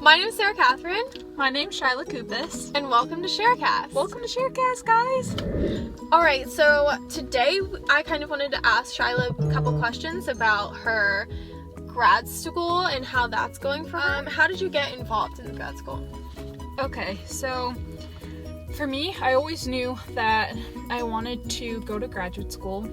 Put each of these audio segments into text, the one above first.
My name is Sarah Catherine. My name's Shyla Kupis. And welcome to SHARAHCAST. Welcome to SHARAHCAST, guys. Alright, so today I kind of wanted to ask Shyla a couple questions about her grad school and how that's going for her. How did you get involved in the grad school? Okay, so for me, I always knew that I wanted to go to graduate school.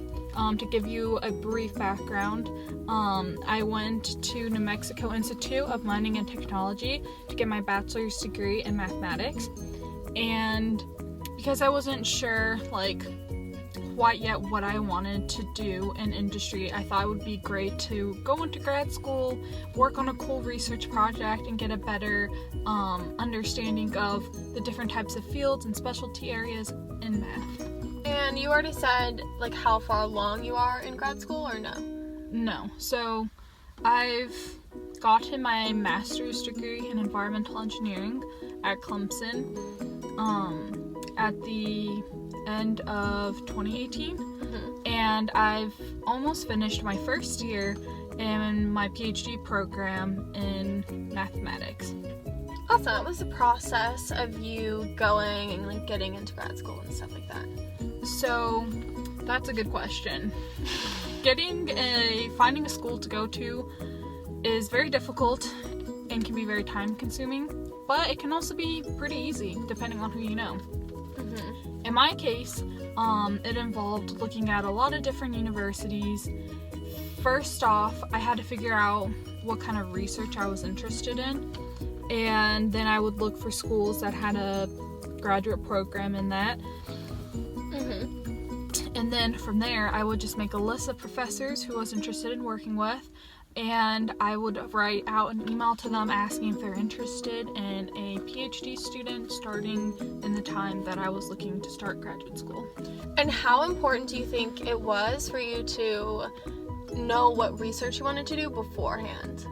To give you a brief background, I went to New Mexico Institute of Mining and Technology to get my bachelor's degree in mathematics, and because I wasn't sure quite yet what I wanted to do in industry, I thought it would be great to go into grad school, work on a cool research project, and get a better understanding of the different types of fields and specialty areas in math. And you already said how far along you are in grad school, or no? No. So I've gotten my master's degree in environmental engineering at Clemson at the end of 2018. And I've almost finished my first year in my PhD program in mathematics. Awesome. What was the process of you going and getting into grad school and stuff like that? So that's a good question. Finding a school to go to is very difficult and can be very time consuming, but it can also be pretty easy depending on who you know. In my case, it involved looking at a lot of different universities. First off, I had to figure out what kind of research I was interested in, and then I would look for schools that had a graduate program in that. And then from there, I would just make a list of professors who I was interested in working with, and I would write out an email to them asking if they're interested in a PhD student starting in the time that I was looking to start graduate school. And how important do you think it was for you to know what research you wanted to do beforehand?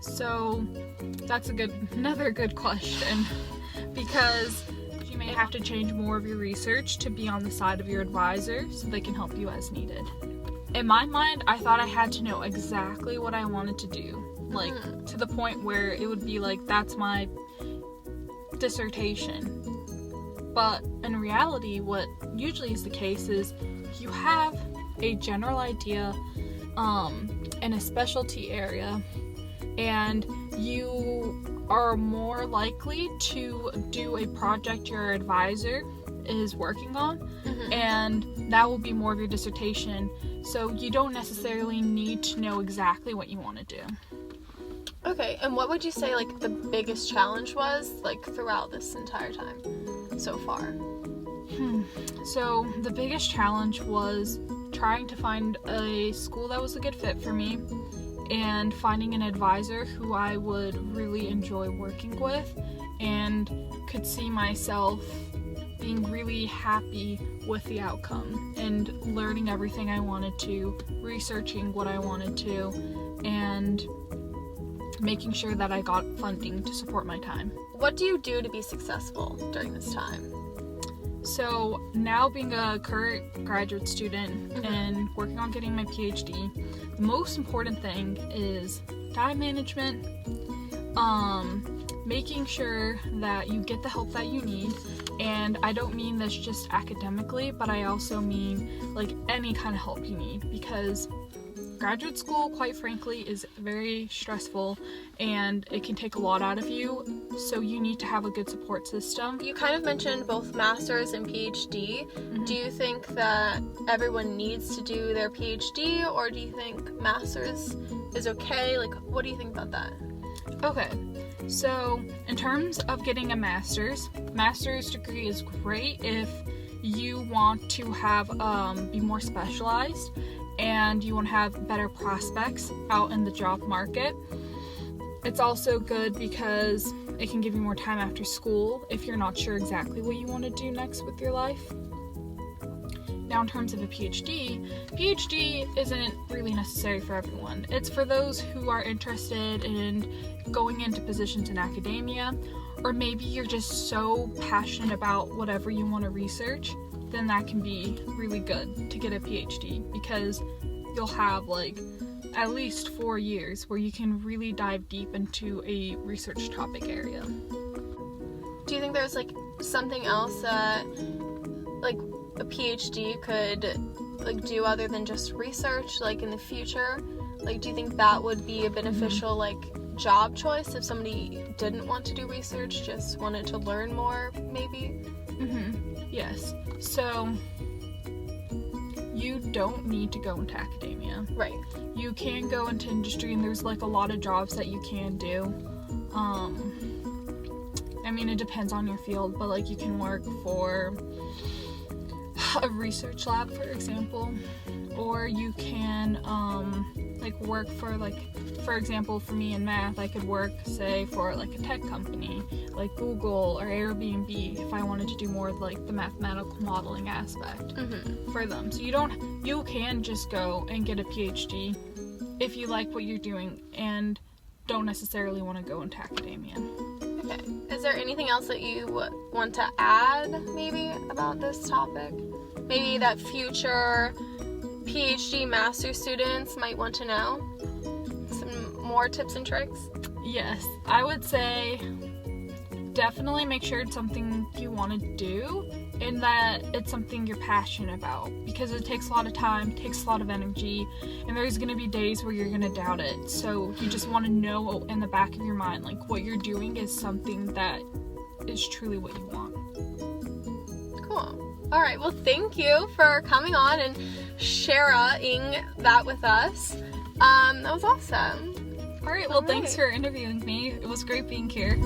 So that's another good question, because you may have to change more of your research to be on the side of your advisor so they can help you as needed. In my mind, I thought I had to know exactly what I wanted to do, to the point where it would be that's my dissertation. But in reality, what usually is the case is you have a general idea in a specialty area, and you are more likely to do a project your advisor is working on, and that will be more of your dissertation, so you don't necessarily need to know exactly what you want to do. Okay, and what would you say the biggest challenge was throughout this entire time so far? So the biggest challenge was trying to find a school that was a good fit for me, and finding an advisor who I would really enjoy working with and could see myself being really happy with the outcome, and learning everything I wanted to, researching what I wanted to, and making sure that I got funding to support my time. What do you do to be successful during this time? So now, being a current graduate student and working on getting my PhD, the most important thing is time management, making sure that you get the help that you need. And I don't mean this just academically, but I also mean any kind of help you need, because graduate school, quite frankly, is very stressful and it can take a lot out of you, so you need to have a good support system. You kind of mentioned both master's and PhD. Do you think that everyone needs to do their PhD, or do you think master's is okay? What do you think about that? Okay, so in terms of getting a master's degree is great if you want to have be more specialized and you want to have better prospects out in the job market. It's also good because it can give you more time after school if you're not sure exactly what you want to do next with your life. Now, in terms of a PhD isn't really necessary for everyone. It's for those who are interested in going into positions in academia, or maybe you're just so passionate about whatever you want to research, then that can be really good to get a PhD, because you'll have at least 4 years where you can really dive deep into a research topic area. Do you think there's like something else that like a PhD could like do other than just research, like in the future? Like, do you think that would be a beneficial like job choice if somebody didn't want to do research, just wanted to learn more, maybe? Yes. So you don't need to go into academia. Right. You can go into industry, and there's like a lot of jobs that you can do. I mean, it depends on your field, but like you can work for a research lab, for example, or you can like work for, like, for example, for me in math, I could work, say, for like a tech company like Google or Airbnb if I wanted to do more of like the mathematical modeling aspect for them. So you can just go and get a PhD if you like what you're doing and don't necessarily want to go into academia. Okay. Is there anything else that you want to add, maybe, about this topic? Maybe that future PhD master students might want to know? Some more tips and tricks? Yes, I would say definitely make sure it's something you want to do and that it's something you're passionate about, because it takes a lot of time, takes a lot of energy, and there's going to be days where you're going to doubt it. So you just want to know in the back of your mind, like, what you're doing is something that is truly what you want. Cool. All right, well, thank you for coming on and sharing that with us. That was awesome. All right, well, thanks for interviewing me. It was great being here.